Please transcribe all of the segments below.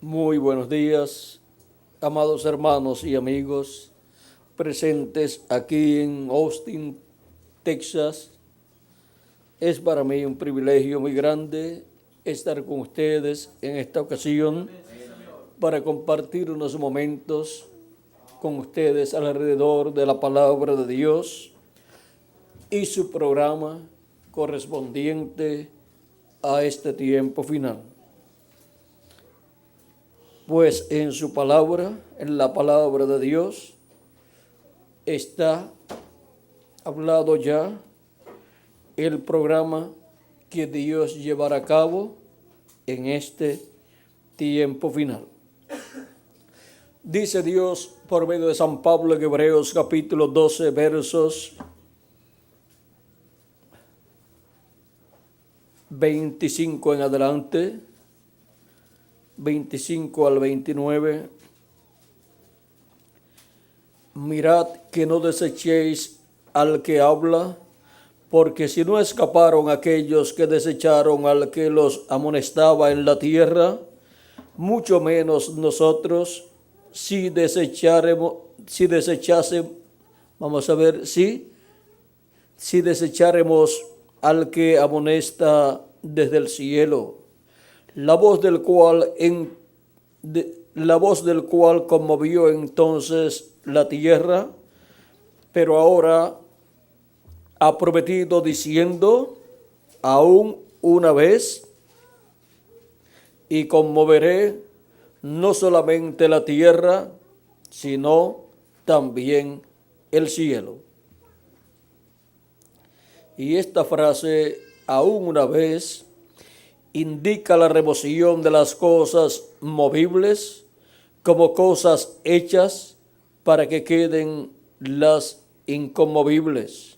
Muy buenos días, amados hermanos y amigos presentes aquí en Austin, Texas. Es para mí un privilegio muy grande estar con ustedes en esta ocasión para compartir unos momentos con ustedes alrededor de la palabra de Dios y su programa correspondiente a este tiempo final. Pues en su palabra, en la palabra de Dios, está hablado ya el programa que Dios llevará a cabo en este tiempo final. Dice Dios por medio de San Pablo en Hebreos capítulo 12, versos 25 en adelante, 25 al 29. Mirad que no desechéis al que habla, porque si no escaparon aquellos que desecharon al que los amonestaba en la tierra, mucho menos nosotros, si desechásemos, si desecháremos al que amonesta desde el cielo, la voz del cual conmovió entonces la tierra, pero ahora ha prometido diciendo, aún una vez, y conmoveré no solamente la tierra, sino también el cielo. Y esta frase, aún una vez, indica la remoción de las cosas movibles como cosas hechas para que queden las inconmovibles.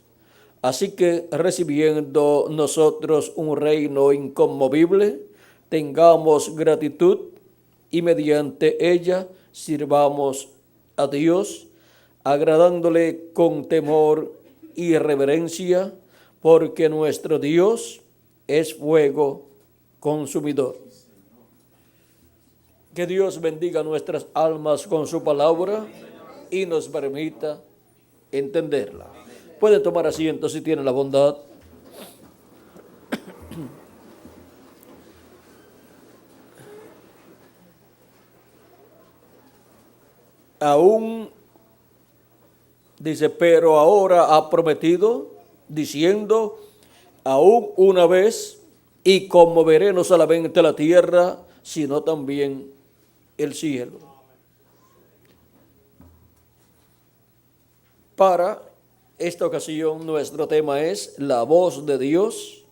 Así que recibiendo nosotros un reino inconmovible, tengamos gratitud y mediante ella sirvamos a Dios, agradándole con temor y reverencia, porque nuestro Dios es fuego consumidor. Que Dios bendiga nuestras almas con su palabra y nos permita entenderla. Pueden tomar asiento si tienen la bondad. Aún dice, pero ahora ha prometido, diciendo, aún una vez, y conmoveré no solamente la tierra, sino también el cielo. Para esta ocasión, nuestro tema es la voz de Dios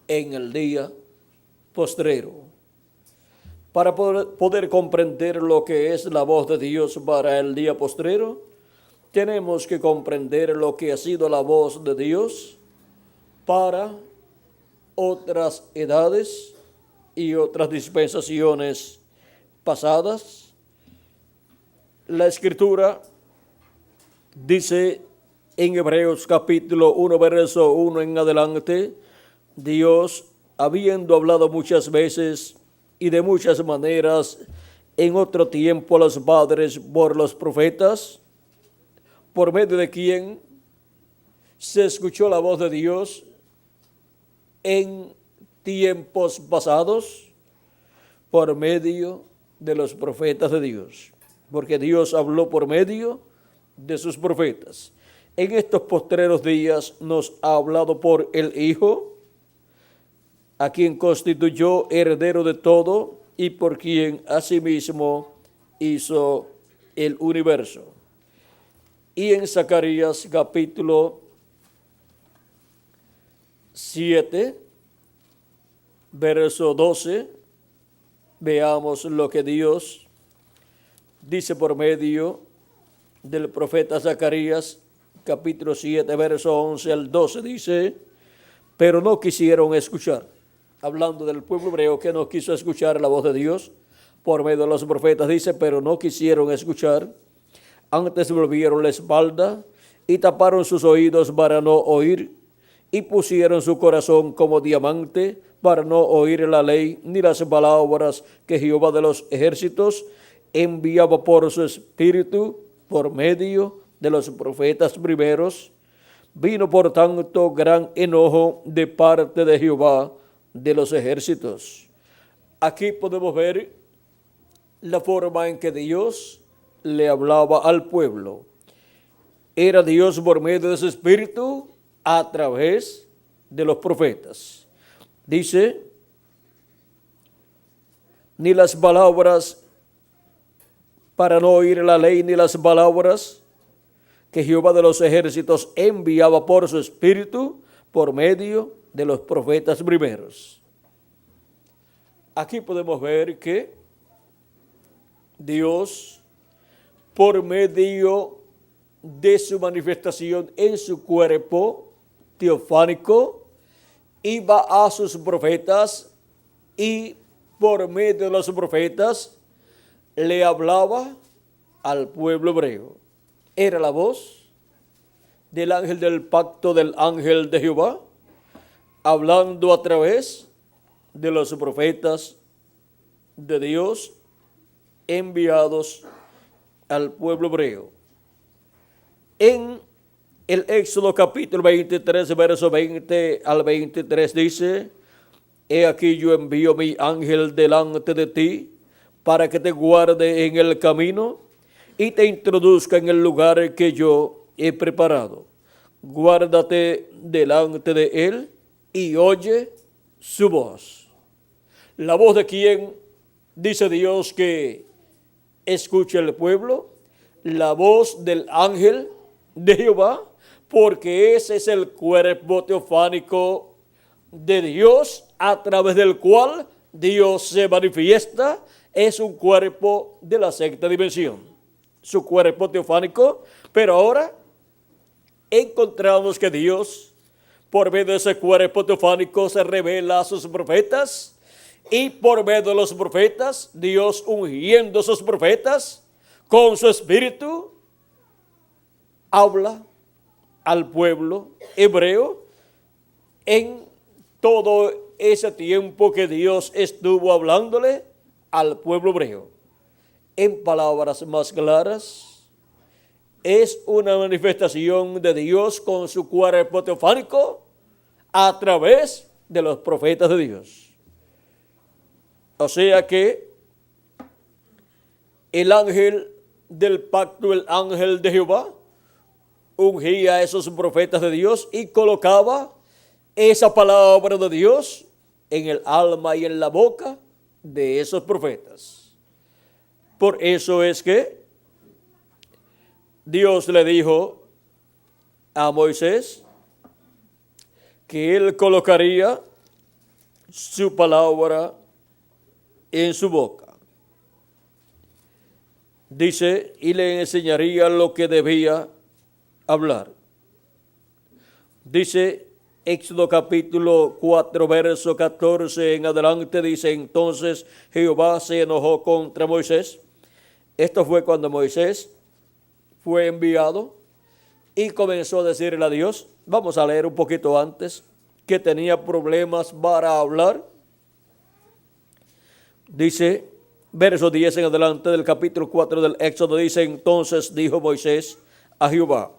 en el día postrero. Para poder comprender lo que es la voz de Dios para el día postrero, tenemos que comprender lo que ha sido la voz de Dios para otras edades y otras dispensaciones pasadas. La Escritura dice en Hebreos capítulo 1, verso 1 en adelante, Dios, habiendo hablado muchas veces y de muchas maneras en otro tiempo a los padres por los profetas, por medio de quien se escuchó la voz de Dios en tiempos pasados, por medio de los profetas de Dios, porque Dios habló por medio de sus profetas. En estos postreros días nos ha hablado por el Hijo, a quien constituyó heredero de todo y por quien asimismo hizo el universo. Y en Zacarías capítulo 7, verso 12, veamos lo que Dios dice por medio del profeta Zacarías, capítulo 7, verso 11 al 12, dice, pero no quisieron escuchar, hablando del pueblo hebreo que no quiso escuchar la voz de Dios por medio de los profetas, dice, pero no quisieron escuchar, antes volvieron la espalda y taparon sus oídos para no oír, y pusieron su corazón como diamante para no oír la ley ni las palabras que Jehová de los ejércitos enviaba por su espíritu por medio de los profetas primeros. Vino por tanto gran enojo de parte de Jehová de los ejércitos. Aquí podemos ver la forma en que Dios le hablaba al pueblo. Era Dios por medio de su espíritu a través de los profetas. Dice, ni las palabras para no oír la ley, ni las palabras que Jehová de los ejércitos enviaba por su espíritu por medio de los profetas primeros. Aquí podemos ver que Dios, por medio de su manifestación en su cuerpo teofánico, iba a sus profetas y por medio de los profetas le hablaba al pueblo hebreo. Era la voz del ángel del pacto, del ángel de Jehová, hablando a través de los profetas de Dios enviados al pueblo hebreo. En el Éxodo capítulo 23, verso 20 al 23 dice, he aquí yo envío mi ángel delante de ti para que te guarde en el camino y te introduzca en el lugar que yo he preparado. Guárdate delante de él y oye su voz. ¿La voz de quién dice Dios que escuche el pueblo? La voz del ángel de Jehová, porque ese es el cuerpo teofánico de Dios a través del cual Dios se manifiesta. Es un cuerpo de la sexta dimensión, su cuerpo teofánico, pero ahora encontramos que Dios, por medio de ese cuerpo teofánico, se revela a sus profetas, y por medio de los profetas, Dios ungiendo a sus profetas con su espíritu, habla al pueblo hebreo en todo ese tiempo que Dios estuvo hablándole al pueblo hebreo. En palabras más claras, es una manifestación de Dios con su cuerpo teofánico a través de los profetas de Dios. O sea que el ángel del pacto, el ángel de Jehová, ungía a esos profetas de Dios y colocaba esa palabra de Dios en el alma y en la boca de esos profetas. Por eso es que Dios le dijo a Moisés que él colocaría su palabra en su boca. Dice, y le enseñaría lo que debía hablar. Dice Éxodo capítulo 4, verso 14 en adelante, dice, entonces Jehová se enojó contra Moisés. Esto fue cuando Moisés fue enviado y comenzó a decirle a Dios, vamos a leer un poquito antes, que tenía problemas para hablar. Dice, verso 10 en adelante del capítulo 4 del Éxodo, dice, entonces dijo Moisés a Jehová,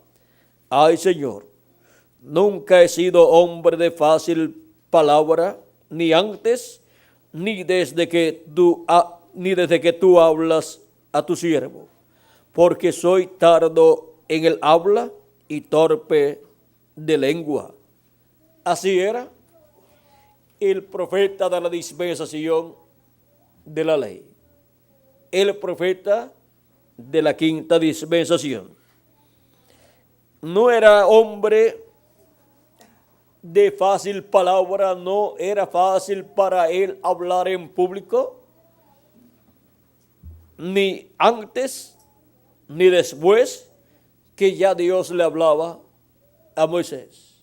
ay Señor, nunca he sido hombre de fácil palabra, ni antes, ni desde que tú hablas a tu siervo, porque soy tardo en el habla y torpe de lengua. Así era el profeta de la dispensación de la ley, el profeta de la quinta dispensación. No era hombre de fácil palabra, no era fácil para él hablar en público, ni antes ni después que ya Dios le hablaba a Moisés.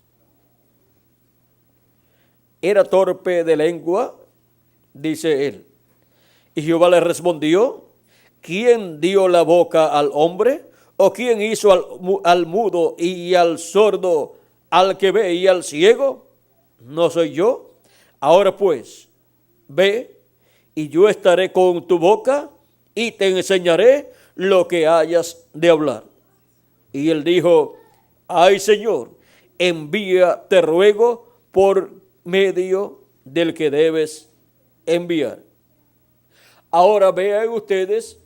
Era torpe de lengua, dice él. Y Jehová le respondió, ¿quién dio la boca al hombre? ¿O quién hizo al mudo y al sordo al que ve y al ciego, ¿no soy yo? Ahora pues, ve, y yo estaré con tu boca y te enseñaré lo que hayas de hablar. Y él dijo, ay Señor, envía, te ruego, por medio del que debes enviar. Ahora vean ustedes,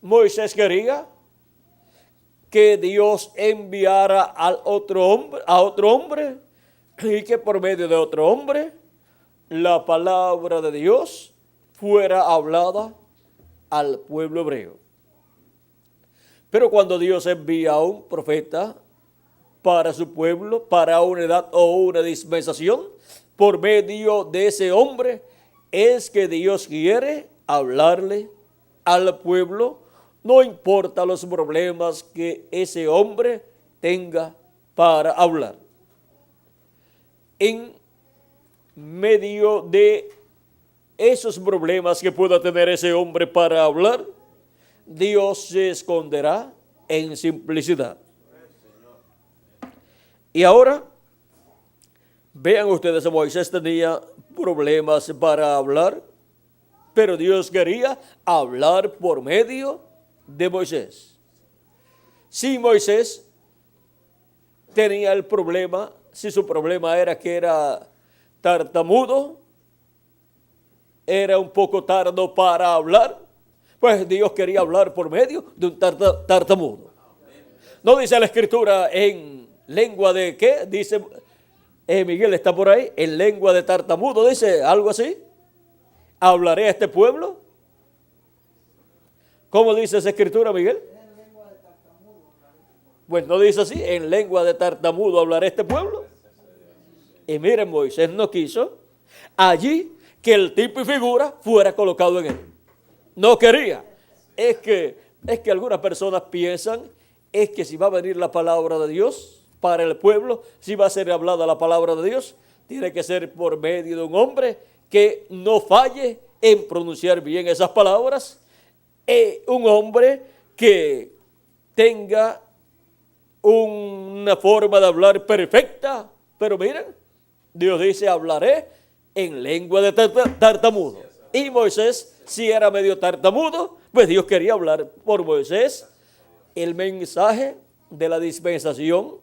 Moisés quería que Dios enviara a otro hombre, y que por medio de otro hombre la palabra de Dios fuera hablada al pueblo hebreo. Pero cuando Dios envía a un profeta para su pueblo, para una edad o una dispensación, por medio de ese hombre, es que Dios quiere hablarle al pueblo, no importa los problemas que ese hombre tenga para hablar. En medio de esos problemas que pueda tener ese hombre para hablar, Dios se esconderá en simplicidad. Y ahora, vean ustedes, Moisés tenía problemas para hablar, pero Dios quería hablar por medio de Moisés. Si Moisés tenía el problema, si su problema era que era tartamudo, era un poco tardo para hablar, pues Dios quería hablar por medio de un tartamudo. ¿No dice la Escritura en lengua de qué? Dice, Miguel está por ahí, en lengua de tartamudo, dice algo así. ¿Hablaré a este pueblo? ¿Cómo dice esa Escritura, Miguel? Pues no dice así, en lengua de tartamudo hablaré a este pueblo. Y miren, Moisés no quiso allí que el tipo y figura fuera colocado en él. No quería. Es que algunas personas piensan es que si va a venir la palabra de Dios para el pueblo, si va a ser hablada la palabra de Dios, tiene que ser por medio de un hombre que no falle en pronunciar bien esas palabras, un hombre que tenga una forma de hablar perfecta. Pero miren, Dios dice, hablaré en lengua de tartamudo. Y Moisés, si era medio tartamudo, pues Dios quería hablar por Moisés el mensaje de la dispensación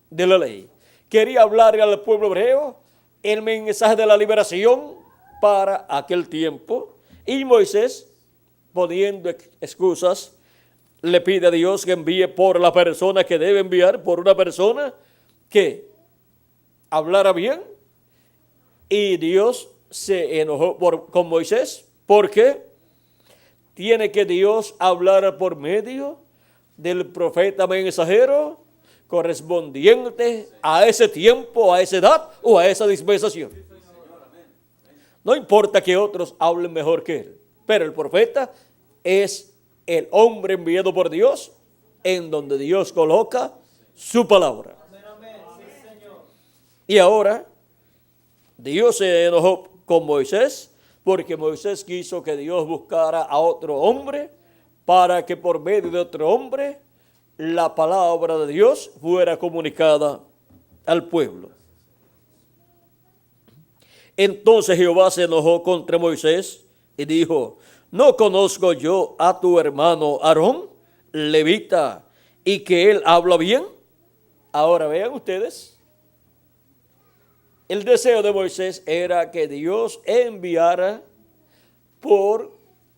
de la ley. Quería hablar al pueblo hebreo el mensaje de la liberación para aquel tiempo. Y Moisés, poniendo excusas, le pide a Dios que envíe por la persona que debe enviar, por una persona que hablara bien. Y Dios se enojó con Moisés porque tiene que Dios hablar por medio del profeta mensajero correspondiente a ese tiempo, a esa edad o a esa dispensación. No importa que otros hablen mejor que él, pero el profeta es el hombre enviado por Dios en donde Dios coloca su palabra. Y ahora Dios se enojó con Moisés porque Moisés quiso que Dios buscara a otro hombre para que por medio de otro hombre la palabra de Dios fuera comunicada al pueblo. Entonces Jehová se enojó contra Moisés y dijo, ¿no conozco yo a tu hermano Aarón, levita, y que él habla bien? Ahora vean ustedes, el deseo de Moisés era que Dios enviara por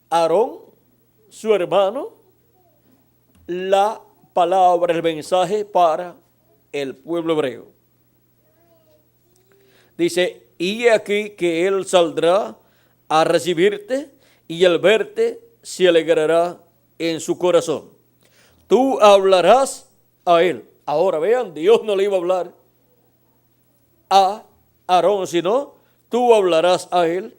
Aarón, su hermano, la palabra, el mensaje para el pueblo hebreo. Dice, y aquí que él saldrá a recibirte y al verte se alegrará en su corazón. Tú hablarás a él. Ahora vean, Dios no le iba a hablar a Aarón, sino tú hablarás a él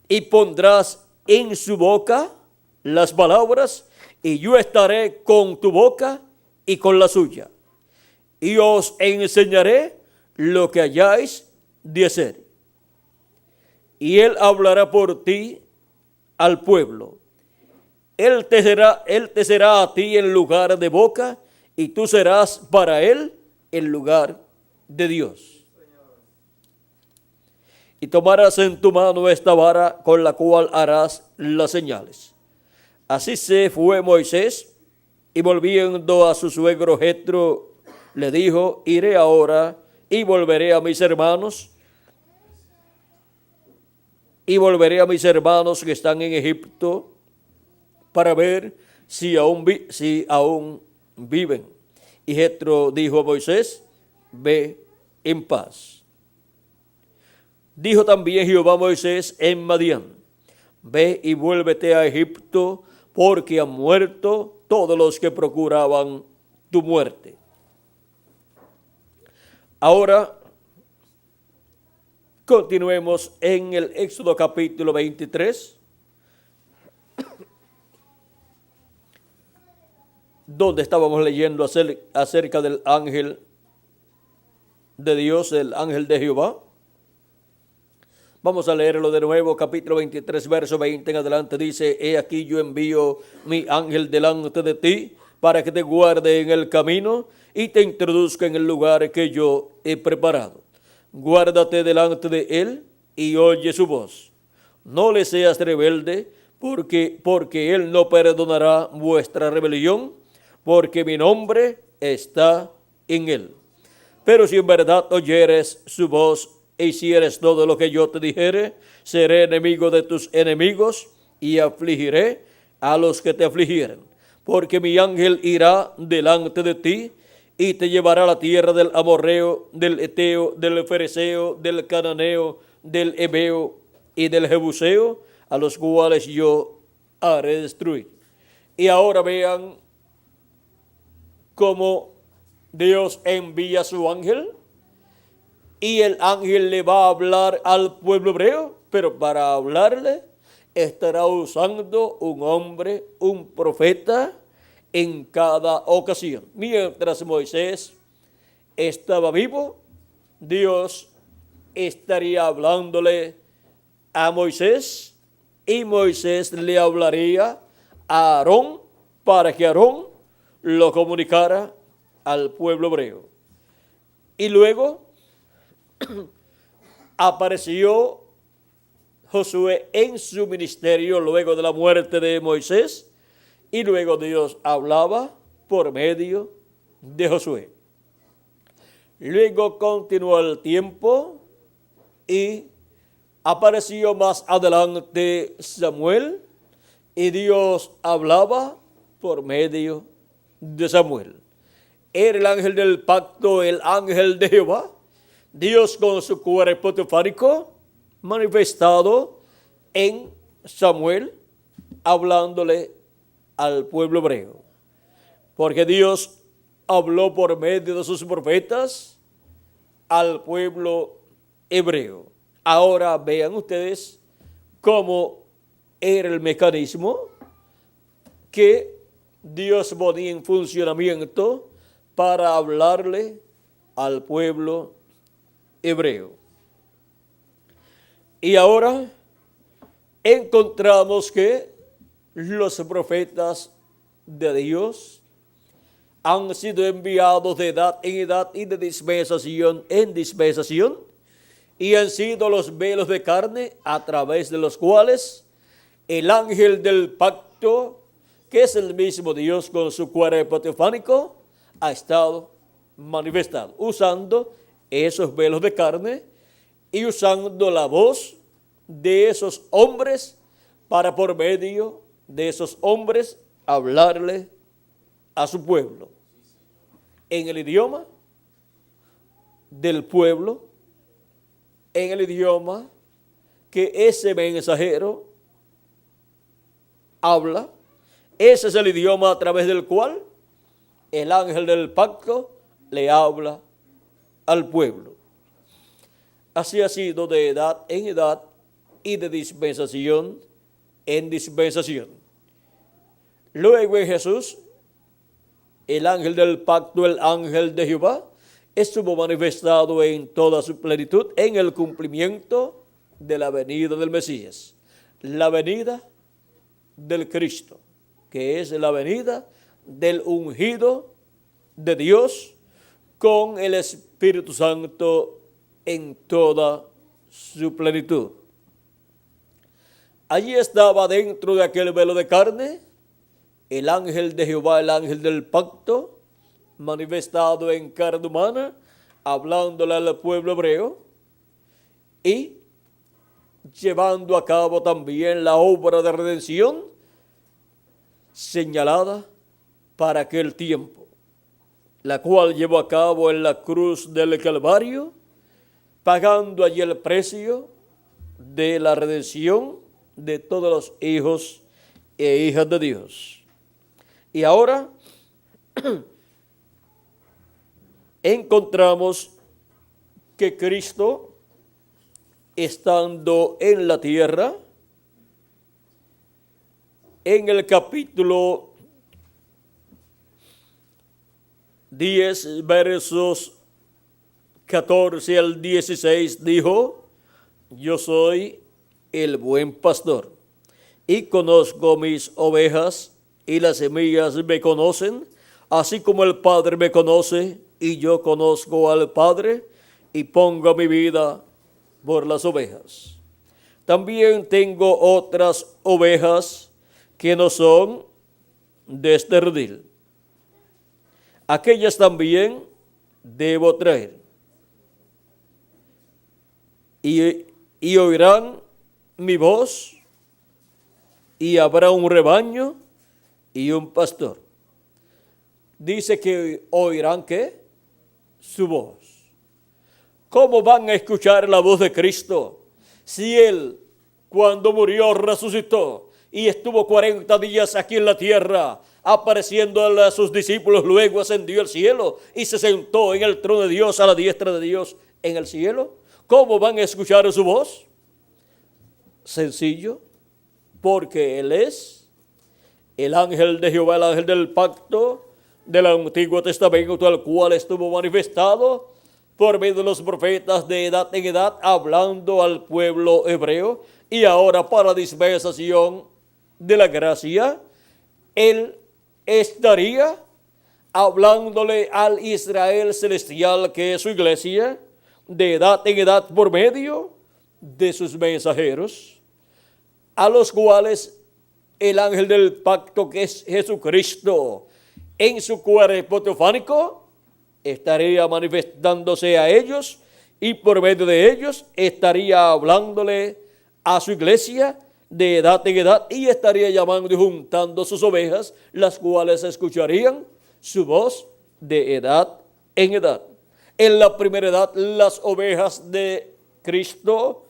y pondrás en su boca las palabras y yo estaré con tu boca y con la suya. Y os enseñaré lo que hayáis de hacer. Y él hablará por ti al pueblo. Él te será a ti en lugar de boca y tú serás para él el lugar de Dios. Y tomarás en tu mano esta vara con la cual harás las señales. Así se fue Moisés, y volviendo a su suegro Jetro, le dijo: iré ahora y volveré a mis hermanos, que están en Egipto, para ver si aún viven. Y Jetro dijo a Moisés: ve en paz. Dijo también Jehová a Moisés en Madián: ve y vuélvete a Egipto, porque han muerto todos los que procuraban tu muerte. Ahora continuemos en el Éxodo capítulo 23, donde estábamos leyendo acerca del ángel de Dios, el ángel de Jehová. Vamos a leerlo de nuevo, capítulo 23, verso 20 en adelante. Dice: he aquí yo envío mi ángel delante de ti, para que te guarde en el camino y te introduzca en el lugar que yo he preparado. Guárdate delante de él y oye su voz. No le seas rebelde, porque él no perdonará vuestra rebelión, porque mi nombre está en él. Pero si en verdad oyeres su voz e hicieres todo lo que yo te dijere, seré enemigo de tus enemigos y afligiré a los que te afligieren. Porque mi ángel irá delante de ti y te llevará a la tierra del amorreo, del eteo, del fereceo, del cananeo, del heveo y del jebuseo, a los cuales yo haré destruir. Y ahora vean cómo Dios envía a su ángel, y el ángel le va a hablar al pueblo hebreo, pero para hablarle estará usando un hombre, un profeta, en cada ocasión. Mientras Moisés estaba vivo, Dios estaría hablándole a Moisés, y Moisés le hablaría a Aarón, para que Aarón lo comunicara al pueblo hebreo. Y luego apareció Josué en su ministerio luego de la muerte de Moisés, y luego Dios hablaba por medio de Josué. Luego continuó el tiempo y apareció más adelante Samuel, y Dios hablaba por medio de Samuel. Era el ángel del pacto, el ángel de Jehová, Dios con su cuerpo teofánico manifestado en Samuel, hablándole al pueblo hebreo. Porque Dios habló por medio de sus profetas al pueblo hebreo. Ahora vean ustedes cómo era el mecanismo que Dios ponía en funcionamiento para hablarle al pueblo hebreo. Y ahora encontramos que los profetas de Dios han sido enviados de edad en edad y de dispensación en dispensación, y han sido los velos de carne a través de los cuales el ángel del pacto, que es el mismo Dios con su cuerpo teofánico, ha estado manifestado, usando esos velos de carne y usando la voz de esos hombres para, por medio de esos hombres, hablarle a su pueblo en el idioma del pueblo, en el idioma que ese mensajero habla. Ese es el idioma a través del cual el ángel del pacto le habla al pueblo. Así ha sido de edad en edad y de dispensación en dispensación. Luego en Jesús, el ángel del pacto, el ángel de Jehová, estuvo manifestado en toda su plenitud en el cumplimiento de la venida del Mesías, la venida del Cristo, que es la venida del ungido de Dios, con el Espíritu Santo en toda su plenitud. Allí estaba dentro de aquel velo de carne el ángel de Jehová, el ángel del pacto, manifestado en carne humana, hablándole al pueblo hebreo y llevando a cabo también la obra de redención señalada para aquel tiempo, la cual llevó a cabo en la cruz del Calvario, pagando allí el precio de la redención de todos los hijos e hijas de Dios. Y ahora encontramos que Cristo, estando en la tierra, en el capítulo 10, versos 14 al 16, dijo: yo soy el buen pastor, y conozco mis ovejas, y las mías me conocen, así como el Padre me conoce, y yo conozco al Padre, y pongo mi vida por las ovejas. También tengo otras ovejas que no son de este redil. Aquellas también debo traer. Y oirán mi voz, y habrá un rebaño y un pastor. Dice que oirán, ¿qué? Su voz. ¿Cómo van a escuchar la voz de Cristo si Él, cuando murió, resucitó y estuvo 40 días aquí en la tierra, apareciendo a sus discípulos, luego ascendió al cielo y se sentó en el trono de Dios, a la diestra de Dios en el cielo? ¿Cómo van a escuchar su voz? Sencillo, porque Él es el ángel de Jehová, el ángel del pacto del Antiguo Testamento, al cual estuvo manifestado por medio de los profetas de edad en edad, hablando al pueblo hebreo. Y ahora, para la dispensación de la gracia, Él estaría hablándole al Israel celestial, que es su iglesia, de edad en edad, por medio de sus mensajeros, a los cuales el ángel del pacto, que es Jesucristo, en su cuerpo teofánico, estaría manifestándose a ellos, y por medio de ellos estaría hablándole a su iglesia de edad en edad, y estaría llamando y juntando sus ovejas, las cuales escucharían su voz de edad en edad. En la primera edad, las ovejas de Cristo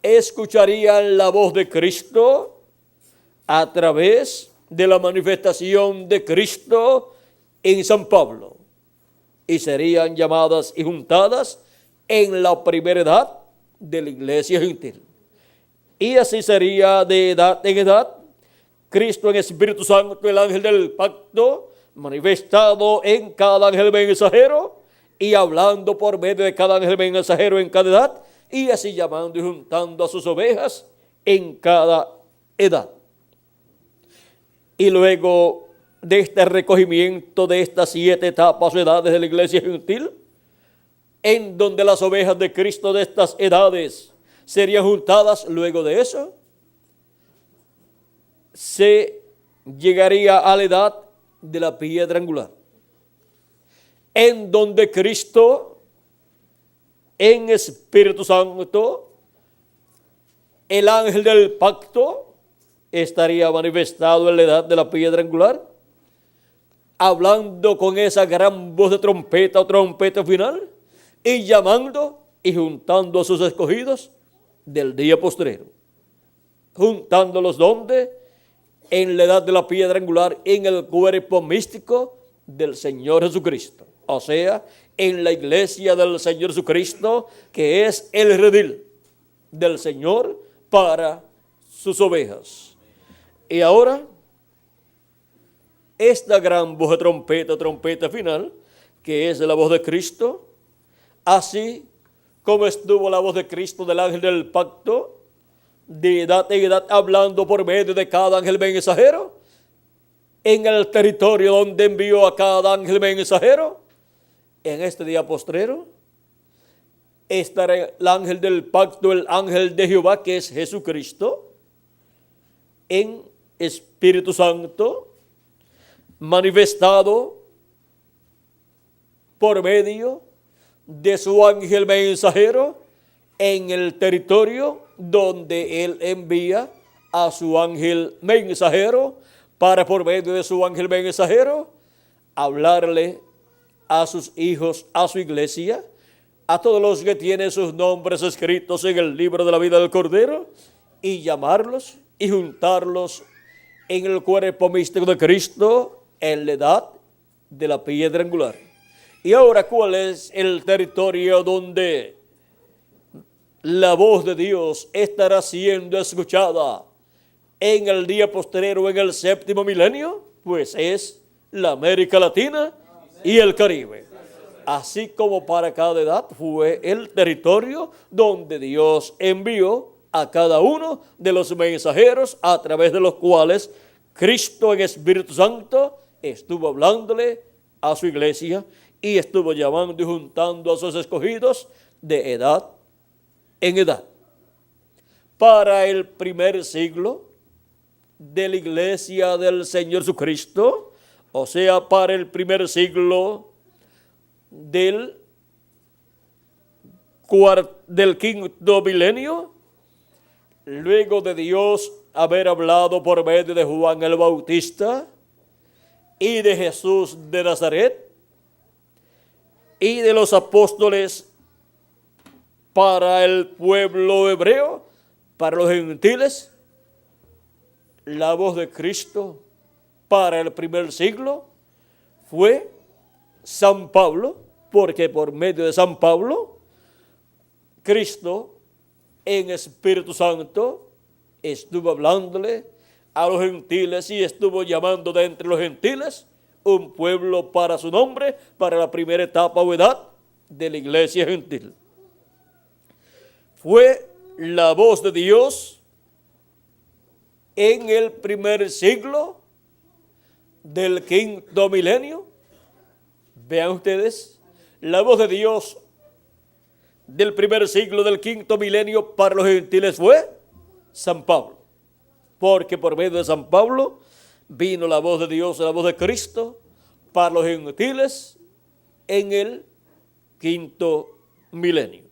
escucharían la voz de Cristo a través de la manifestación de Cristo en San Pablo, y serían llamadas y juntadas en la primera edad de la iglesia gentil. Y así sería de edad en edad, Cristo en Espíritu Santo, el ángel del pacto, manifestado en cada ángel mensajero y hablando por medio de cada ángel mensajero en cada edad, y así llamando y juntando a sus ovejas en cada edad. Y luego de este recogimiento de estas 7 etapas o edades de la iglesia gentil, en donde las ovejas de Cristo de estas edades serían juntadas, luego de eso se llegaría a la edad de la piedra angular, en donde Cristo en Espíritu Santo, el ángel del pacto, estaría manifestado en la edad de la piedra angular, hablando con esa gran voz de trompeta o trompeta final, y llamando y juntando a sus escogidos del día postrero. Juntándolos ¿dónde? En la edad de la piedra angular, en el cuerpo místico del Señor Jesucristo. O sea, en la iglesia del Señor Jesucristo, que es el redil del Señor para sus ovejas. Y ahora, esta gran voz de trompeta final, que es la voz de Cristo, así como estuvo la voz de Cristo del ángel del pacto, de edad en edad, hablando por medio de cada ángel mensajero, en el territorio donde envió a cada ángel mensajero, en este día postrero estará el ángel del pacto, el ángel de Jehová, que es Jesucristo, en Espíritu Santo, manifestado por medio de su ángel mensajero en el territorio donde él envía a su ángel mensajero para, por medio de su ángel mensajero, hablarle a sus hijos, a su iglesia, a todos los que tienen sus nombres escritos en el libro de la vida del Cordero, y llamarlos y juntarlos en el cuerpo místico de Cristo en la edad de la piedra angular. Y ahora, ¿cuál es el territorio donde la voz de Dios estará siendo escuchada en el día postrero, en el séptimo milenio? Pues es la América Latina y el Caribe. Así como para cada edad fue el territorio donde Dios envió a cada uno de los mensajeros, a través de los cuales Cristo en Espíritu Santo estuvo hablándole a su iglesia y estuvo llamando y juntando a sus escogidos de edad en edad. Para el primer siglo de la iglesia del Señor Jesucristo, o sea, para el primer siglo del quinto milenio, luego de Dios haber hablado por medio de Juan el Bautista y de Jesús de Nazaret y de los apóstoles para el pueblo hebreo, para los gentiles, la voz de Cristo para el primer siglo fue San Pablo, porque por medio de San Pablo, Cristo en Espíritu Santo estuvo hablándole a los gentiles y estuvo llamando de entre los gentiles un pueblo para su nombre, para la primera etapa o edad de la iglesia gentil. Fue la voz de Dios en el primer siglo del quinto milenio. Vean ustedes, la voz de Dios del primer siglo del quinto milenio para los gentiles fue San Pablo, porque por medio de San Pablo vino la voz de Dios, la voz de Cristo para los gentiles en el quinto milenio.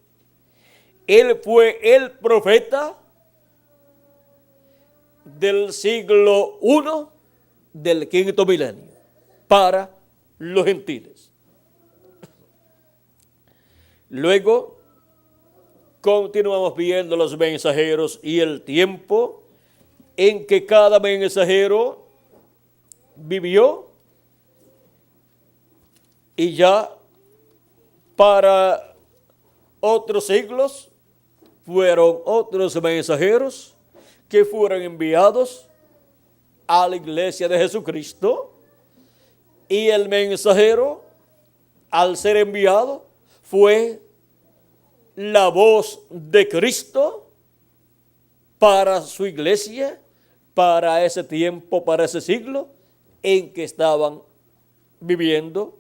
Él fue el profeta del siglo I del quinto milenio para los gentiles. Luego continuamos viendo los mensajeros y el tiempo en que cada mensajero vivió, y ya para otros siglos fueron otros mensajeros que fueron enviados a la iglesia de Jesucristo, y el mensajero, al ser enviado, fue la voz de Cristo para su iglesia, para ese tiempo, para ese siglo en que estaban viviendo,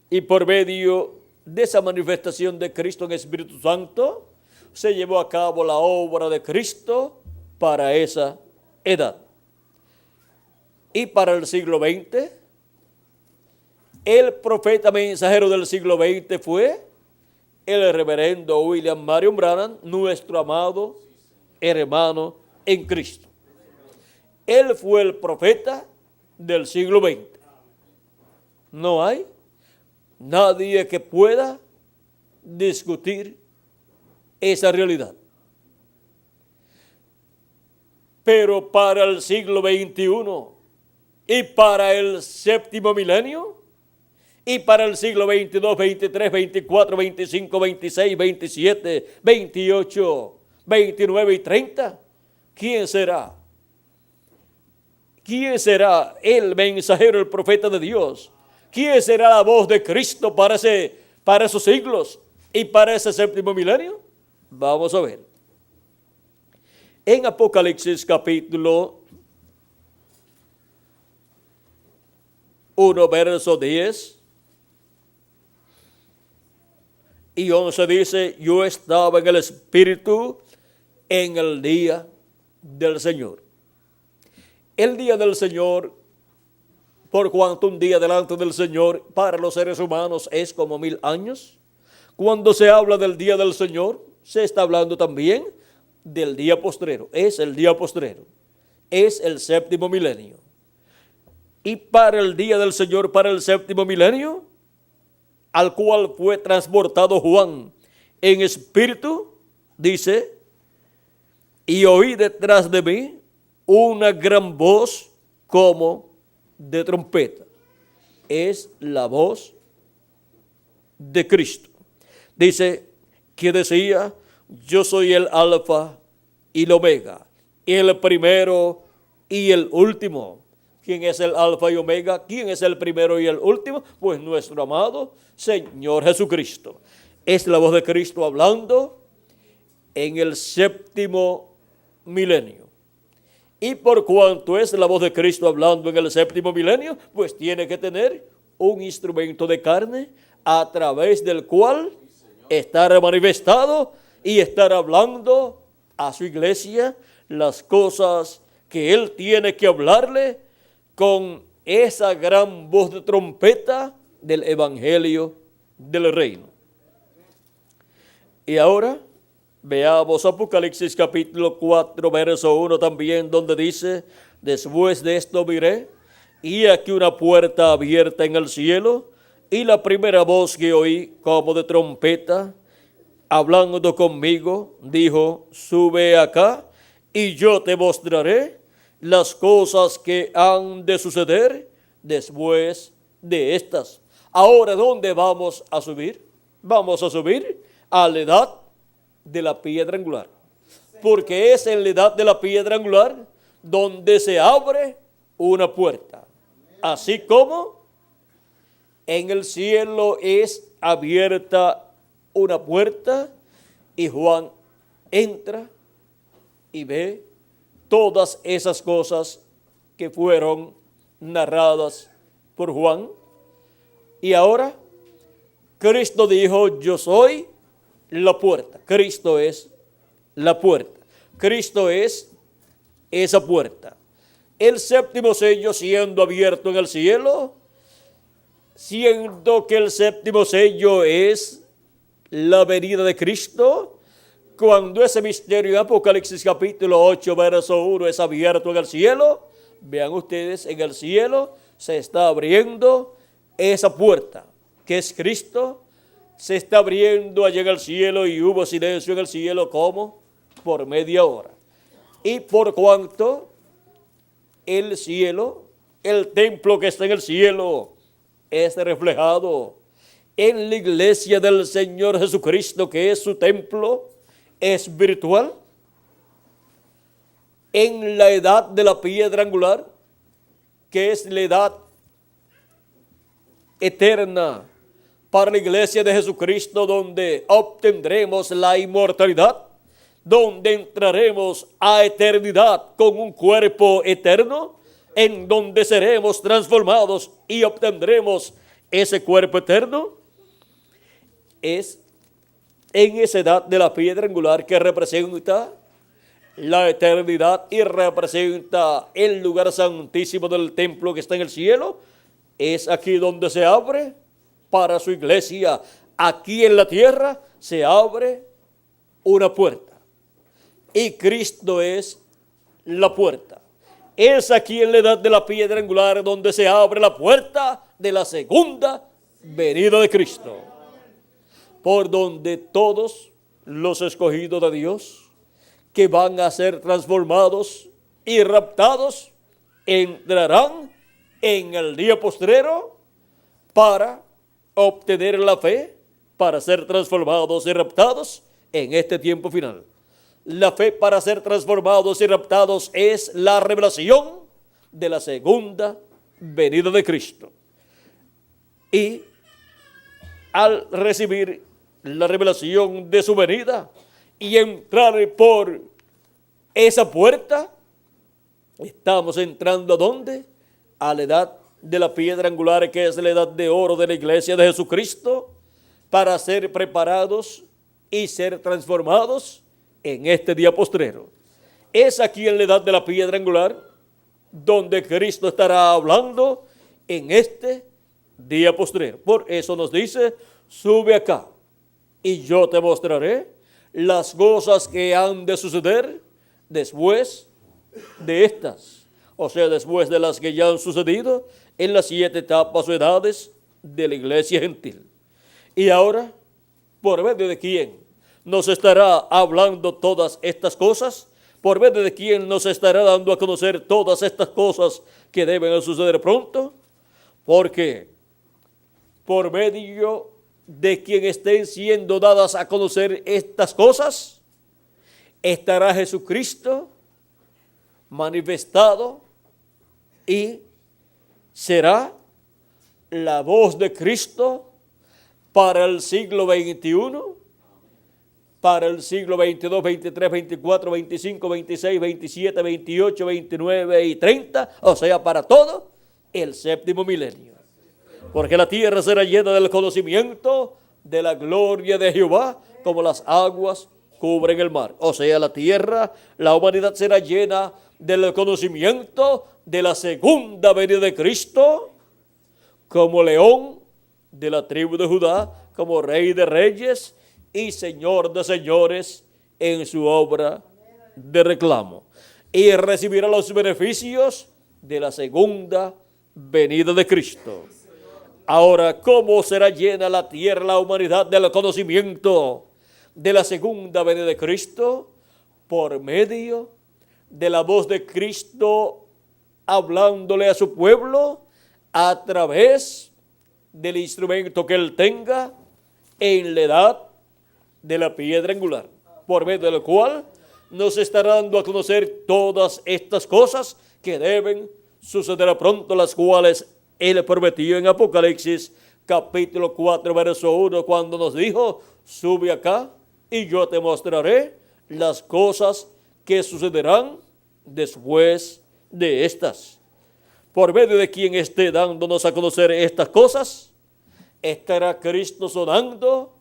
y por medio de esa manifestación de Cristo en Espíritu Santo se llevó a cabo la obra de Cristo para esa edad. Y para el siglo XX, el profeta mensajero del siglo XX fue el reverendo William Marion Branham, nuestro amado hermano en Cristo. Él fue el profeta del siglo XX. No hay nadie que pueda discutir esa realidad. Pero para el siglo XXI y para el séptimo milenio y para el siglo XXII, XXIII, XXIV, XXV, XXVI, XXVII, XXVIII, XXIX y XXX, ¿quién será? ¿Quién será el mensajero, el profeta de Dios? ¿Quién será la voz de Cristo para esos siglos y para ese séptimo milenio? Vamos a ver. En Apocalipsis capítulo 1, verso 10, y 11 dice, yo estaba en el Espíritu en el día del Señor. El día del Señor, por cuanto un día delante del Señor para los seres humanos es como 1000 años, cuando se habla del día del Señor, se está hablando también del día postrero. Es el día postrero. Es el séptimo milenio. Y para el día del Señor, para el séptimo milenio, al cual fue transportado Juan en espíritu, dice, y oí detrás de mí una gran voz como de trompeta. Es la voz de Cristo. Dice que decía, yo soy el alfa y el omega, el primero y el último. ¿Quién es el alfa y omega? ¿Quién es el primero y el último? Pues nuestro amado Señor Jesucristo. Es la voz de Cristo hablando en el séptimo milenio. Y por cuanto es la voz de Cristo hablando en el séptimo milenio, pues tiene que tener un instrumento de carne a través del cual estar manifestado y estar hablando a su iglesia las cosas que Él tiene que hablarle con esa gran voz de trompeta del Evangelio del Reino. Y ahora veamos Apocalipsis capítulo 4, verso 1 también, donde dice, después de esto miré, y aquí una puerta abierta en el cielo, y la primera voz que oí como de trompeta, hablando conmigo, dijo, sube acá, y yo te mostraré las cosas que han de suceder después de estas. Ahora, ¿dónde vamos a subir? Vamos a subir a la edad de la piedra angular, porque es en la edad de la piedra angular donde se abre una puerta, así como en el cielo es abierta una puerta y Juan entra y ve todas esas cosas que fueron narradas por Juan. Y ahora Cristo dijo, yo soy la puerta. Cristo es la puerta. Cristo es esa puerta. El séptimo sello siendo abierto en el cielo, siendo que el séptimo sello es la venida de Cristo, cuando ese misterio en Apocalipsis capítulo 8, verso 1 es abierto en el cielo, vean ustedes, en el cielo se está abriendo esa puerta, que es Cristo, se está abriendo allá en el cielo y hubo silencio en el cielo como por media hora. Y por cuanto el cielo, el templo que está en el cielo, es reflejado en la iglesia del Señor Jesucristo, que es su templo espiritual, en la edad de la piedra angular, que es la edad eterna para la iglesia de Jesucristo, donde obtendremos la inmortalidad, donde entraremos a eternidad con un cuerpo eterno, en donde seremos transformados y obtendremos ese cuerpo eterno. Es en esa edad de la piedra angular que representa la eternidad y representa el lugar santísimo del templo que está en el cielo. Es aquí donde se abre para su iglesia. Aquí en la tierra se abre una puerta. Y Cristo es la puerta. Es aquí en la edad de la piedra angular donde se abre la puerta de la segunda venida de Cristo, por donde todos los escogidos de Dios que van a ser transformados y raptados entrarán en el día postrero para obtener la fe, para ser transformados y raptados en este tiempo final. La fe para ser transformados y raptados es la revelación de la segunda venida de Cristo. Y al recibir la revelación de su venida y entrar por esa puerta, estamos entrando ¿a dónde? A la edad de la piedra angular, que es la edad de oro de la iglesia de Jesucristo, para ser preparados y ser transformados en este día postrero. Es aquí en la edad de la piedra angular donde Cristo estará hablando en este día postrero. Por eso nos dice, sube acá y yo te mostraré las cosas que han de suceder después de estas. O sea, después de las que ya han sucedido en las 7 etapas o edades de la iglesia gentil. Y ahora, ¿por medio de quién nos estará hablando todas estas cosas? ¿Por medio de quién nos estará dando a conocer todas estas cosas que deben suceder pronto? Porque por medio de quien estén siendo dadas a conocer estas cosas, estará Jesucristo manifestado y será la voz de Cristo para el siglo XXI, para el siglo 22, 23, 24, 25, 26, 27, 28, 29 y 30, o sea, para todo el séptimo milenio. Porque la tierra será llena del conocimiento de la gloria de Jehová, como las aguas cubren el mar. O sea, la tierra, la humanidad será llena del conocimiento de la segunda venida de Cristo, como león de la tribu de Judá, como rey de reyes y señor de señores en su obra de reclamo. Y recibirá los beneficios de la segunda venida de Cristo. Ahora, ¿cómo será llena la tierra, la humanidad, del conocimiento de la segunda venida de Cristo? Por medio de la voz de Cristo hablándole a su pueblo a través del instrumento que él tenga en la edad de la piedra angular, por medio del cual nos estará dando a conocer todas estas cosas que deben suceder pronto, las cuales él prometió en Apocalipsis capítulo 4 verso 1, cuando nos dijo, sube acá y yo te mostraré las cosas que sucederán después de estas. Por medio de quien esté dándonos a conocer estas cosas, estará Cristo sonando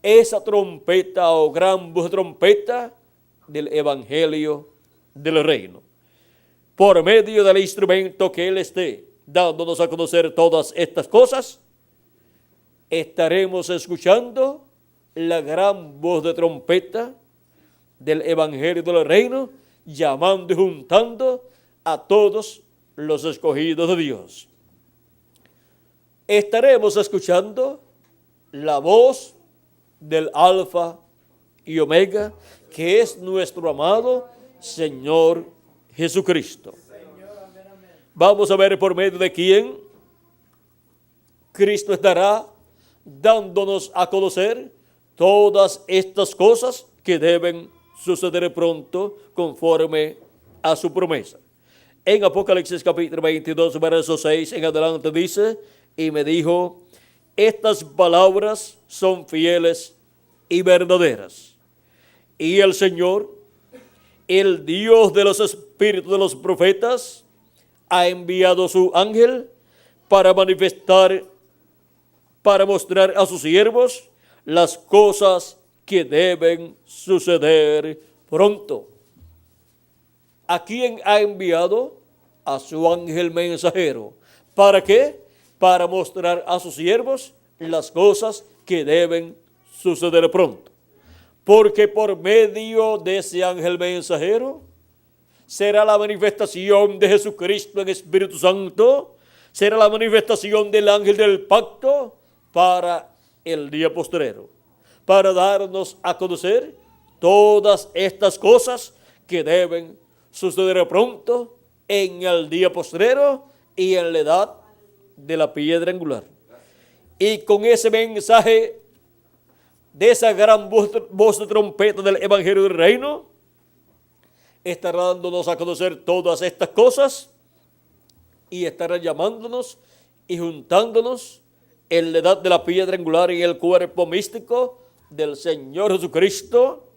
esa trompeta o gran voz de trompeta del evangelio del reino. Por medio del instrumento que él esté dándonos a conocer todas estas cosas, estaremos escuchando la gran voz de trompeta del evangelio del reino, llamando y juntando a todos los escogidos de Dios. Estaremos escuchando la voz del Alfa y Omega, que es nuestro amado Señor Jesucristo. Vamos a ver por medio de quién Cristo estará dándonos a conocer todas estas cosas que deben suceder pronto conforme a su promesa. En Apocalipsis capítulo 22, verso 6 en adelante dice, y me dijo, estas palabras son fieles y verdaderas. Y el Señor, el Dios de los espíritus de los profetas, ha enviado su ángel para manifestar, para mostrar a sus siervos las cosas que deben suceder pronto. ¿A quién ha enviado? A su ángel mensajero. ¿Para qué? Para mostrar a sus siervos las cosas que deben suceder pronto. Porque por medio de ese ángel mensajero será la manifestación de Jesucristo en Espíritu Santo, será la manifestación del ángel del pacto para el día postrero, para darnos a conocer todas estas cosas que deben suceder pronto en el día postrero y en la edad de la piedra angular. Y con ese mensaje de esa gran voz de trompeta del evangelio del reino, estará dándonos a conocer todas estas cosas y estará llamándonos y juntándonos en la edad de la piedra angular y en el cuerpo místico del Señor Jesucristo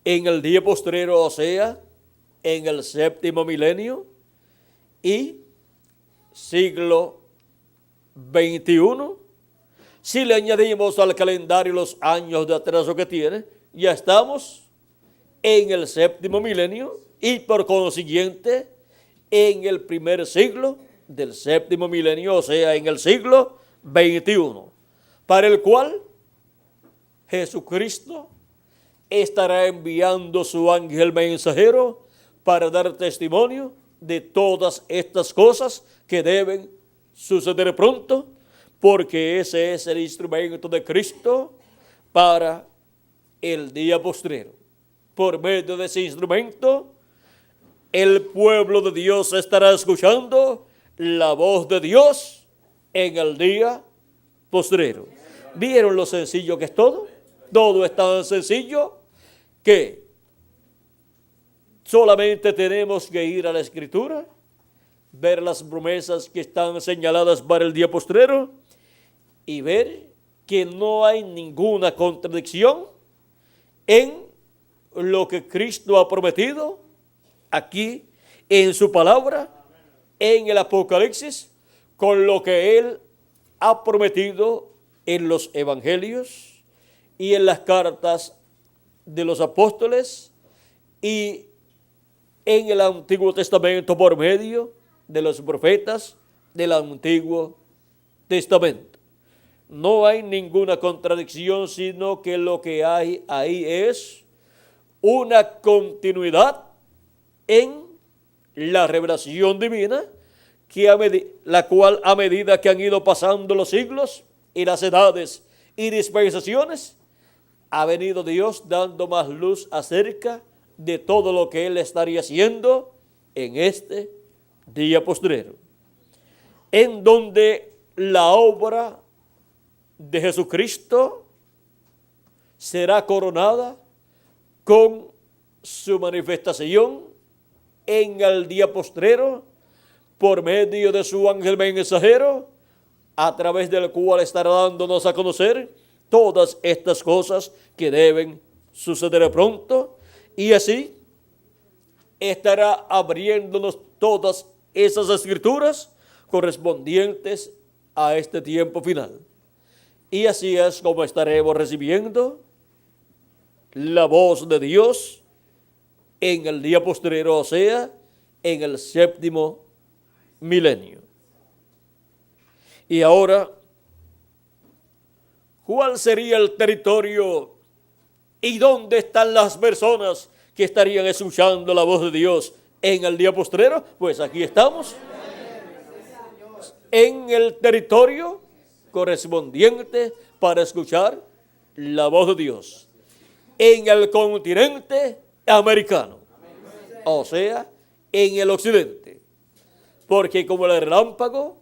en el día postrero, o sea, en el séptimo milenio y siglo XXI, Si le añadimos al calendario los años de atraso que tiene, ya estamos en el séptimo milenio y por consiguiente en el primer siglo del séptimo milenio, o sea, en el siglo XXI, para el cual Jesucristo estará enviando su ángel mensajero para dar testimonio de todas estas cosas que deben suceder pronto, porque ese es el instrumento de Cristo para el día postrero. Por medio de ese instrumento, el pueblo de Dios estará escuchando la voz de Dios en el día postrero. ¿Vieron lo sencillo que es todo? Todo es tan sencillo que solamente tenemos que ir a la Escritura, ver las promesas que están señaladas para el día postrero y ver que no hay ninguna contradicción en lo que Cristo ha prometido aquí en su palabra, en el Apocalipsis, con lo que Él ha prometido en los evangelios y en las cartas de los apóstoles y en el Antiguo Testamento por medio de los profetas del Antiguo Testamento. No hay ninguna contradicción, sino que lo que hay ahí es una continuidad en la revelación divina, la cual a medida que han ido pasando los siglos y las edades y dispensaciones, ha venido Dios dando más luz acerca de todo lo que Él estaría haciendo en este día postrero, en donde la obra de Jesucristo será coronada con su manifestación en el día postrero por medio de su ángel mensajero, a través del cual estará dándonos a conocer todas estas cosas que deben suceder pronto, y así estará abriéndonos todas esas escrituras correspondientes a este tiempo final. Y así es como estaremos recibiendo la voz de Dios en el día postrero, o sea, en el séptimo milenio. Y ahora, ¿cuál sería el territorio y dónde están las personas que estarían escuchando la voz de Dios en el día postrero? Pues aquí estamos, en el territorio correspondiente para escuchar la voz de Dios, en el continente americano, o sea, en el occidente, porque como el relámpago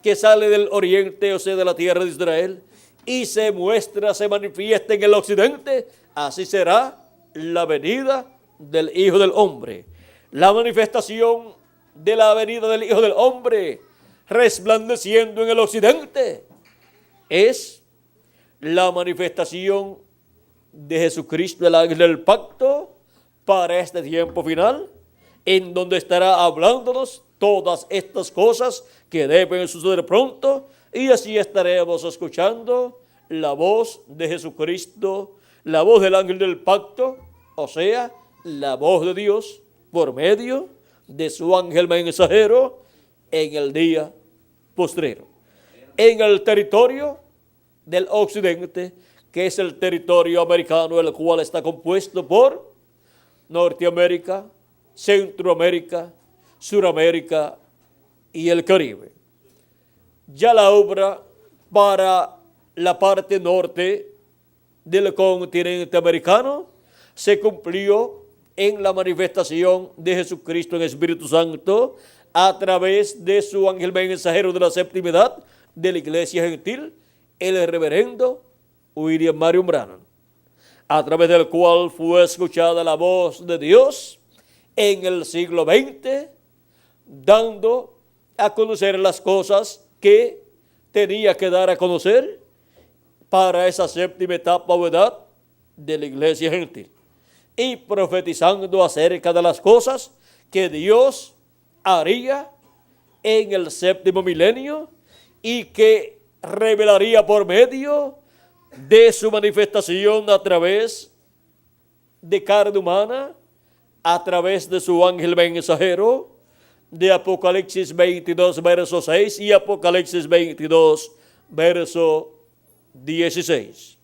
que sale del oriente, o sea, de la tierra de Israel, y se manifiesta en el occidente, así será la venida del Hijo del Hombre. La manifestación de la venida del Hijo del Hombre resplandeciendo en el occidente es la manifestación de Jesucristo, el ángel del pacto, para este tiempo final, en donde estará hablándonos todas estas cosas que deben suceder pronto, y así estaremos escuchando la voz de Jesucristo, la voz del ángel del pacto, o sea, la voz de Dios por medio de su ángel mensajero en el día postrero. En el territorio del occidente, que es el territorio americano, el cual está compuesto por Norteamérica, Centroamérica, Suramérica y el Caribe. Ya la obra para la parte norte del continente americano se cumplió en la manifestación de Jesucristo en Espíritu Santo a través de su ángel mensajero de la séptima edad de la iglesia gentil, el reverendo William Marion Branham, a través del cual fue escuchada la voz de Dios en el siglo XX, dando a conocer las cosas que tenía que dar a conocer para esa séptima etapa o edad de la iglesia gentil, y profetizando acerca de las cosas que Dios haría en el séptimo milenio y que revelaría por medio de su manifestación a través de carne humana, a través de su ángel mensajero, de Apocalipsis 22, verso 6 y Apocalipsis 22, verso 16.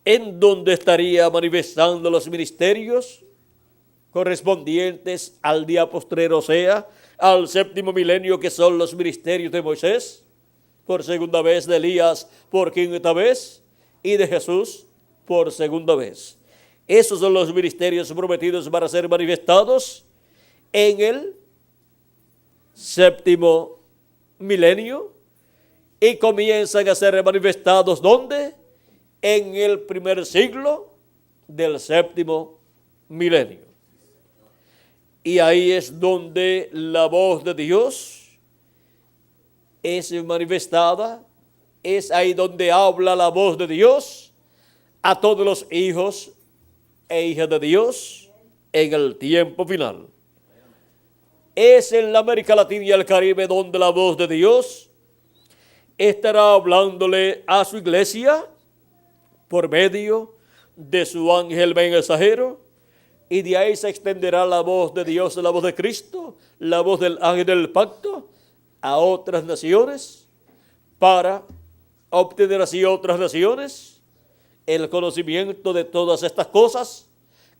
En donde estaría manifestando los ministerios correspondientes al día postrero, o sea, al séptimo milenio, que son los ministerios de Moisés, por segunda vez, de Elías por quinta vez y de Jesús por segunda vez. Esos son los ministerios prometidos para ser manifestados en el séptimo milenio y comienzan a ser manifestados ¿dónde? En el primer siglo del séptimo milenio. Y ahí es donde la voz de Dios es manifestada, es ahí donde habla la voz de Dios a todos los hijos e hijas de Dios en el tiempo final. Es en la América Latina y el Caribe donde la voz de Dios estará hablándole a su iglesia por medio de su ángel mensajero, y de ahí se extenderá la voz de Dios, la voz de Cristo, la voz del ángel del pacto a otras naciones, para obtener así otras naciones el conocimiento de todas estas cosas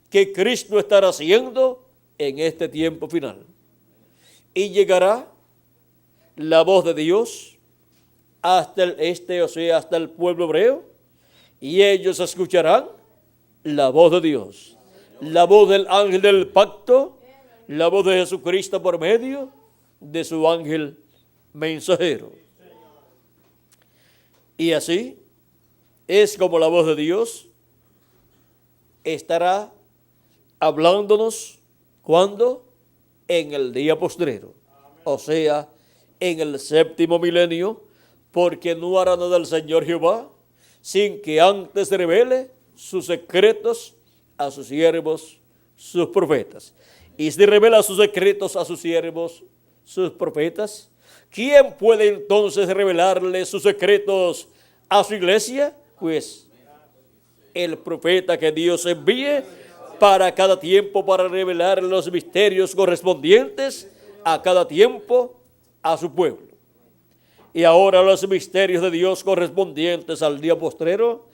que Cristo estará haciendo en este tiempo final. Y llegará la voz de Dios hasta el este, o sea, hasta el pueblo hebreo, y ellos escucharán la voz de Dios, la voz del ángel del pacto, la voz de Jesucristo por medio de su ángel mensajero. Y así es como la voz de Dios estará hablándonos cuando en el día postrero, o sea, en el séptimo milenio, porque no hará nada el Señor Jehová sin que antes revele sus secretos a sus siervos, sus profetas. Y si revela sus secretos a sus siervos, sus profetas, ¿quién puede entonces revelarle sus secretos a su iglesia? Pues el profeta que Dios envíe para cada tiempo, para revelar los misterios correspondientes a cada tiempo a su pueblo. Y ahora los misterios de Dios correspondientes al día postrero,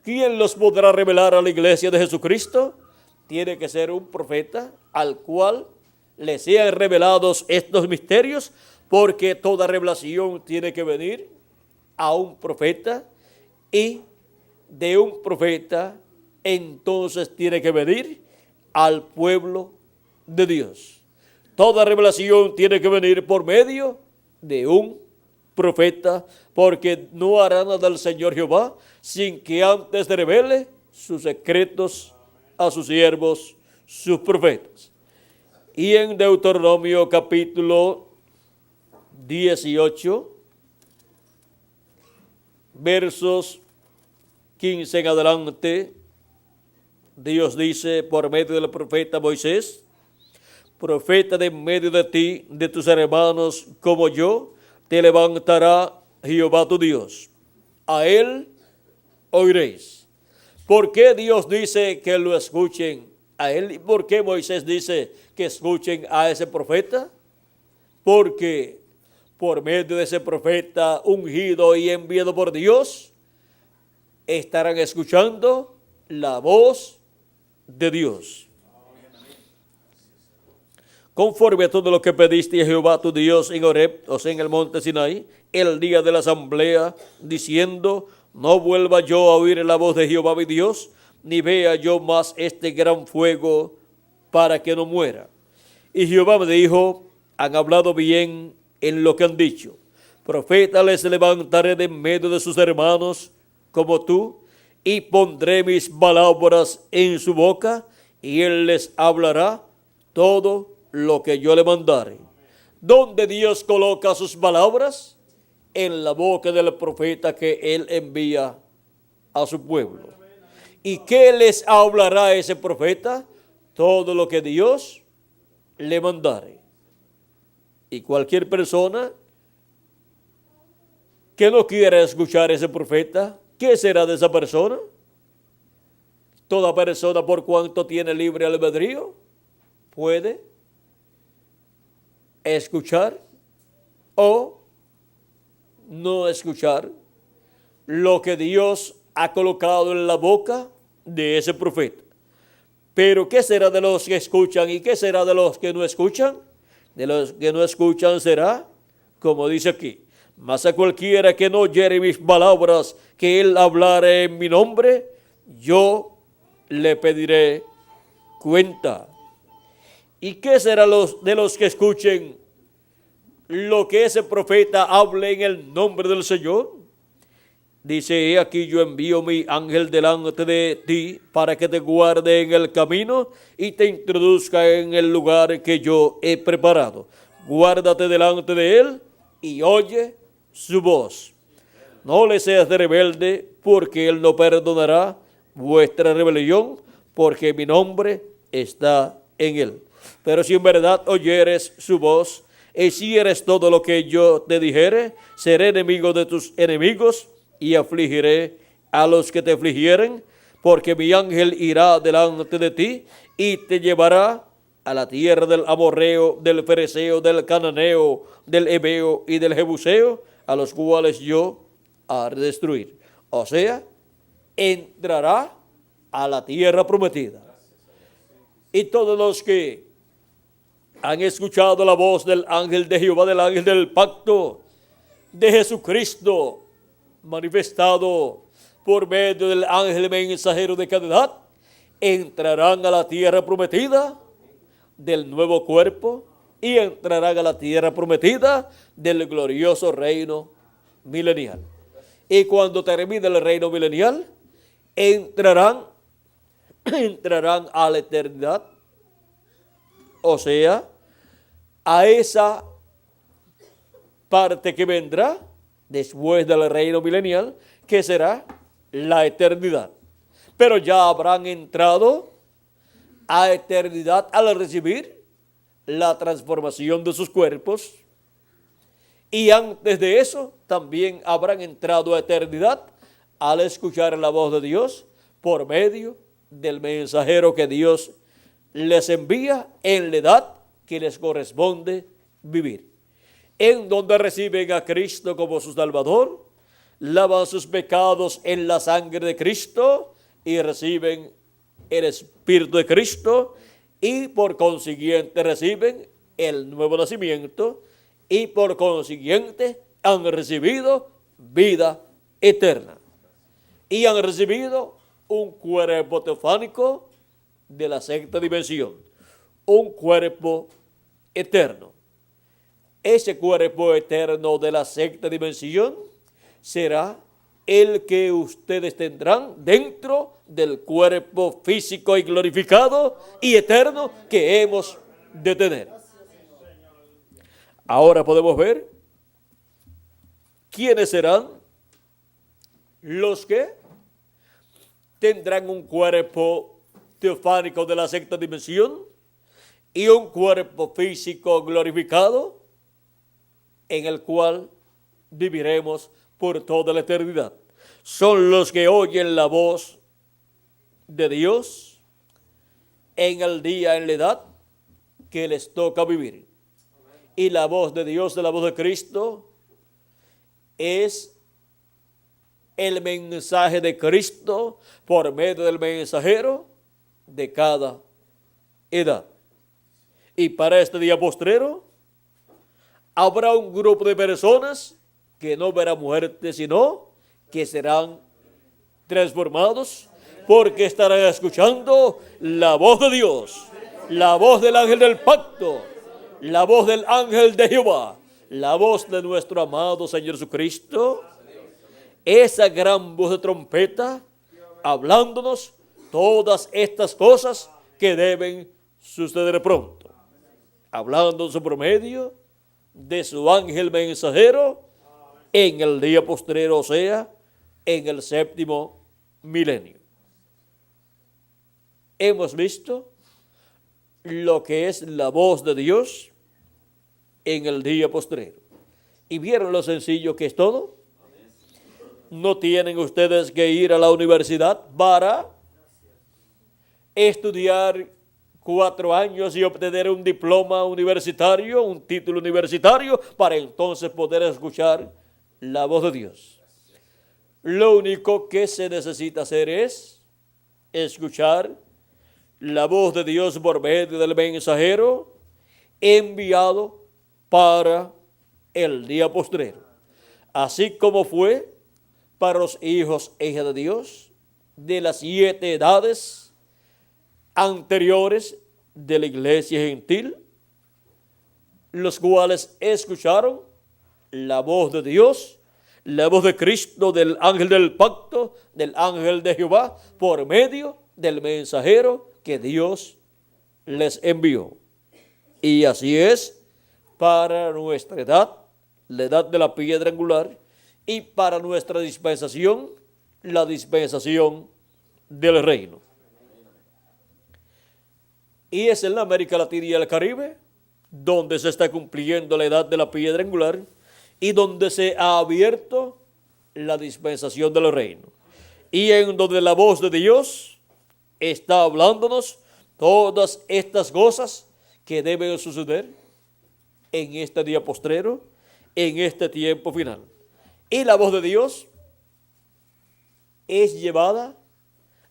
¿quién los podrá revelar a la iglesia de Jesucristo? Tiene que ser un profeta al cual le sean revelados estos misterios, porque toda revelación tiene que venir a un profeta, y de un profeta entonces tiene que venir al pueblo de Dios. Toda revelación tiene que venir por medio de un profeta, porque no hará nada el Señor Jehová sin que antes revele sus secretos a sus siervos, sus profetas. Y en Deuteronomio capítulo 18, versos 15 en adelante, Dios dice por medio del profeta Moisés: profeta de en medio de ti, de tus hermanos como yo, te levantará Jehová tu Dios. A él oiréis. ¿Por qué Dios dice que lo escuchen a él? ¿Y por qué Moisés dice que escuchen a ese profeta? Porque por medio de ese profeta ungido y enviado por Dios, estarán escuchando la voz de Dios. Conforme a todo lo que pediste a Jehová tu Dios en Horeb, o sea, en el monte Sinaí, el día de la asamblea, diciendo: no vuelva yo a oír la voz de Jehová mi Dios, ni vea yo más este gran fuego, para que no muera. Y Jehová me dijo: han hablado bien en lo que han dicho. Profeta les levantaré de en medio de sus hermanos como tú, y pondré mis palabras en su boca, y él les hablará todo lo que yo le mandare. ¿Dónde Dios coloca sus palabras? En la boca del profeta que él envía a su pueblo. ¿Y qué les hablará ese profeta? Todo lo que Dios le mandare. Y cualquier persona que no quiera escuchar a ese profeta, ¿qué será de esa persona? Toda persona, por cuanto tiene libre albedrío, puede escuchar o no escuchar lo que Dios ha colocado en la boca de ese profeta. Pero ¿qué será de los que escuchan y qué será de los que no escuchan? De los que no escuchan será, como dice aquí, mas a cualquiera que no oyere mis palabras, que él hablare en mi nombre, yo le pediré cuenta. ¿Y qué será de los que escuchen lo que ese profeta hable en el nombre del Señor? Dice, he aquí yo envío mi ángel delante de ti para que te guarde en el camino y te introduzca en el lugar que yo he preparado. Guárdate delante de él y oye su voz. No le seas rebelde, porque él no perdonará vuestra rebelión, porque mi nombre está en él. Pero si en verdad oyeres su voz, y si eres todo lo que yo te dijere, seré enemigo de tus enemigos, y afligiré a los que te afligieren, porque mi ángel irá delante de ti y te llevará a la tierra del amorreo, del fereceo, del cananeo, del heveo y del jebuseo, a los cuales yo haré destruir. O sea, entrará a la tierra prometida. Y todos los que han escuchado la voz del ángel de Jehová, del ángel del pacto, de Jesucristo, manifestado por medio del ángel mensajero de cada edad, entrarán a la tierra prometida del nuevo cuerpo y entrarán a la tierra prometida del glorioso reino milenial. Y cuando termine el reino milenial, entrarán a la eternidad, o sea, a esa parte que vendrá después del reino milenial, que será la eternidad. Pero ya habrán entrado a eternidad al recibir la transformación de sus cuerpos, y antes de eso también habrán entrado a eternidad al escuchar la voz de Dios por medio del mensajero que Dios les envía en la edad que les corresponde vivir, en donde reciben a Cristo como su Salvador, lavan sus pecados en la sangre de Cristo y reciben el Espíritu de Cristo, y por consiguiente reciben el nuevo nacimiento, y por consiguiente han recibido vida eterna y han recibido un cuerpo teofánico de la sexta dimensión, un cuerpo eterno. Ese cuerpo eterno de la sexta dimensión será el que ustedes tendrán dentro del cuerpo físico y glorificado y eterno que hemos de tener. Ahora podemos ver quiénes serán los que tendrán un cuerpo teofánico de la sexta dimensión y un cuerpo físico glorificado, en el cual viviremos por toda la eternidad. Son los que oyen la voz de Dios en el día, en la edad que les toca vivir. Y la voz de Dios, la voz de Cristo, es el mensaje de Cristo por medio del mensajero de cada edad. Y para este día postrero habrá un grupo de personas que no verán muerte, sino que serán transformados, porque estarán escuchando la voz de Dios, la voz del ángel del pacto, la voz del ángel de Jehová, la voz de nuestro amado Señor Jesucristo, esa gran voz de trompeta, hablándonos todas estas cosas que deben suceder pronto, hablándonos por medio de su ángel mensajero en el día postrero, o sea, en el séptimo milenio. Hemos visto lo que es la voz de Dios en el día postrero. ¿Y vieron lo sencillo que es todo? No tienen ustedes que ir a la universidad para estudiar 4 años y obtener un diploma universitario, un título universitario, para entonces poder escuchar la voz de Dios. Lo único que se necesita hacer es escuchar la voz de Dios por medio del mensajero enviado para el día postrero. Así como fue para los hijos e hijas de Dios de las 7 edades anteriores de la iglesia gentil, los cuales escucharon la voz de Dios, la voz de Cristo, del ángel del pacto, del ángel de Jehová, por medio del mensajero que Dios les envió. Y así es para nuestra edad, la edad de la piedra angular, y para nuestra dispensación, la dispensación del reino. Y es en la América Latina y el Caribe donde se está cumpliendo la edad de la piedra angular y donde se ha abierto la dispensación del reino. Y en donde la voz de Dios está hablándonos todas estas cosas que deben suceder en este día postrero, en este tiempo final. Y la voz de Dios es llevada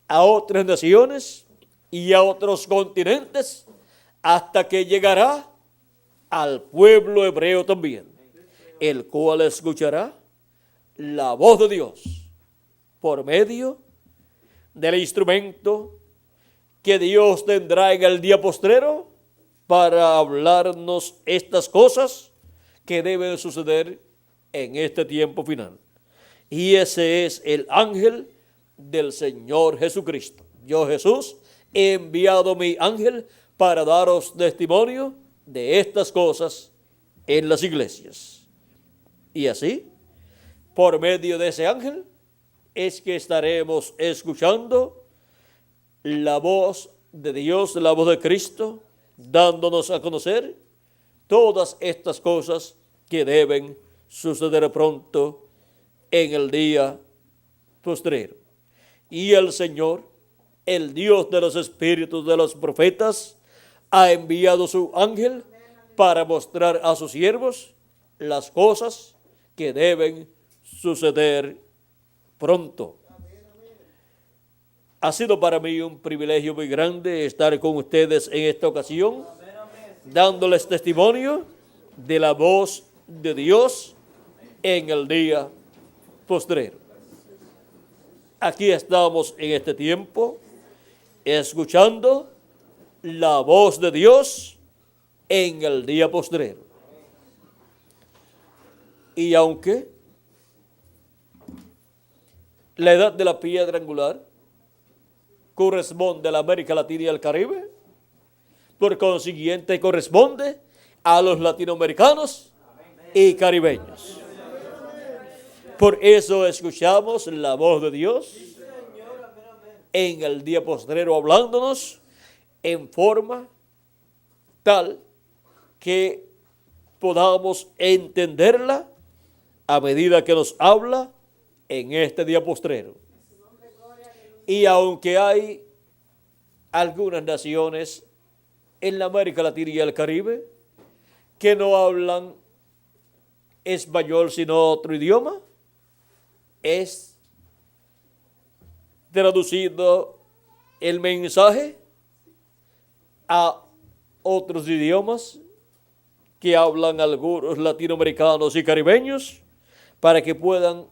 a otras naciones y a otros continentes hasta que llegará al pueblo hebreo también, el cual escuchará la voz de Dios por medio del instrumento que Dios tendrá en el día postrero para hablarnos estas cosas que deben suceder en este tiempo final. Y ese es el ángel del Señor Jesucristo. Yo, Jesús, he enviado mi ángel para daros testimonio de estas cosas en las iglesias. Y así, por medio de ese ángel, es que estaremos escuchando la voz de Dios, la voz de Cristo, dándonos a conocer todas estas cosas que deben suceder pronto en el día postrero. Y el Señor, el Dios de los espíritus de los profetas, ha enviado su ángel para mostrar a sus siervos las cosas que deben suceder pronto. Ha sido para mí un privilegio muy grande estar con ustedes en esta ocasión, dándoles testimonio de la voz de Dios en el día postrero. Aquí estamos en este tiempo escuchando la voz de Dios en el día postrero. Y aunque la edad de la piedra angular corresponde a la América Latina y al Caribe, por consiguiente corresponde a los latinoamericanos y caribeños. Por eso escuchamos la voz de Dios en el día postrero hablándonos en forma tal que podamos entenderla a medida que nos habla en este día postrero. Y aunque hay algunas naciones en la América Latina y el Caribe que no hablan español sino otro idioma, es traducido el mensaje a otros idiomas que hablan algunos latinoamericanos y caribeños para que puedan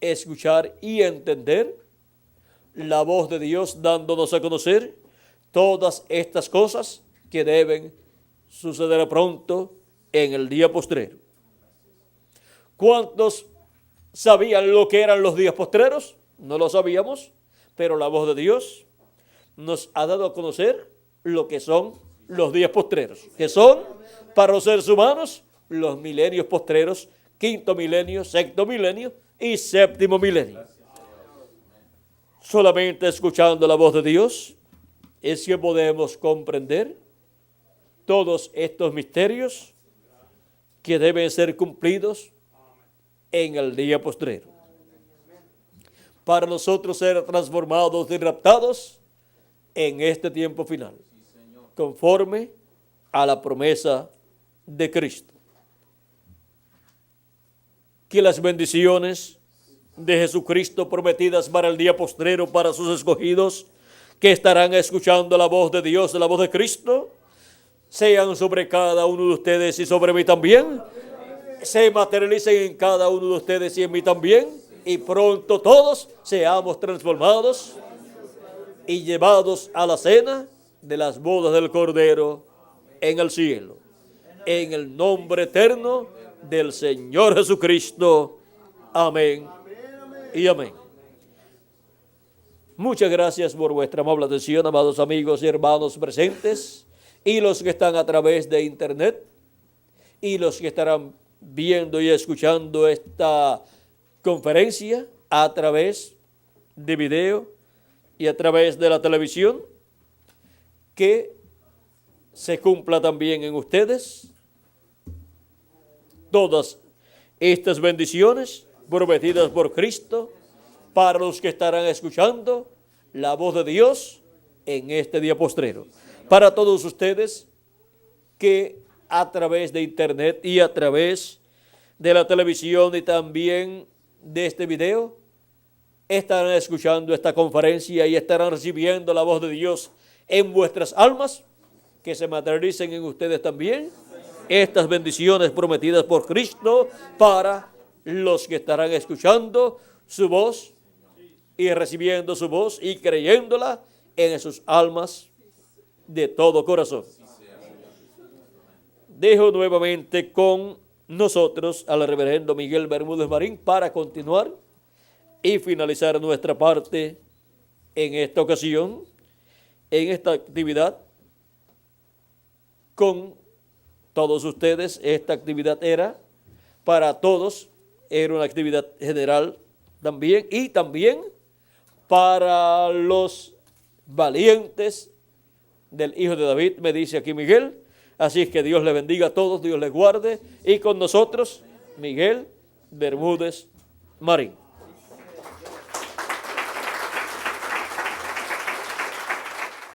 escuchar y entender la voz de Dios dándonos a conocer todas estas cosas que deben suceder pronto en el día postrero. ¿Cuántos sabían lo que eran los días postreros? No lo sabíamos, pero la voz de Dios nos ha dado a conocer lo que son los días postreros, que son para los seres humanos los milenios postreros, 5º milenio, 6º milenio y 7º milenio. Solamente escuchando la voz de Dios es que podemos comprender todos estos misterios que deben ser cumplidos en el día postrero. para nosotros ser transformados y raptados en este tiempo final, conforme a la promesa de Cristo. Que las bendiciones de Jesucristo prometidas para el día postrero para sus escogidos que estarán escuchando la voz de Dios, la voz de Cristo, sean sobre cada uno de ustedes y sobre mí también, se materialicen en cada uno de ustedes y en mí también, y pronto todos seamos transformados y llevados a la cena de las bodas del Cordero en el cielo. En el nombre eterno del Señor Jesucristo. Amén y amén. Muchas gracias por vuestra amable atención, amados amigos y hermanos presentes, y los que están a través de internet, y los que estarán viendo y escuchando esta conferencia a través de video y a través de la televisión. Que se cumpla también en ustedes todas estas bendiciones prometidas por Cristo para los que estarán escuchando la voz de Dios en este día postrero. Para todos ustedes que a través de internet y a través de la televisión y también de este video estarán escuchando esta conferencia y estarán recibiendo la voz de Dios en vuestras almas, que se materialicen en ustedes también estas bendiciones prometidas por Cristo para los que estarán escuchando su voz y recibiendo su voz y creyéndola en sus almas de todo corazón. Dejo nuevamente con nosotros al reverendo Miguel Bermúdez Marín para continuar y finalizar nuestra parte en esta ocasión, en esta actividad con todos ustedes. Esta actividad era para todos, era una actividad general también, y también para los valientes del Hijo de David, me dice aquí Miguel. Así es que Dios les bendiga a todos, Dios les guarde, y con nosotros Miguel Bermúdez Marín.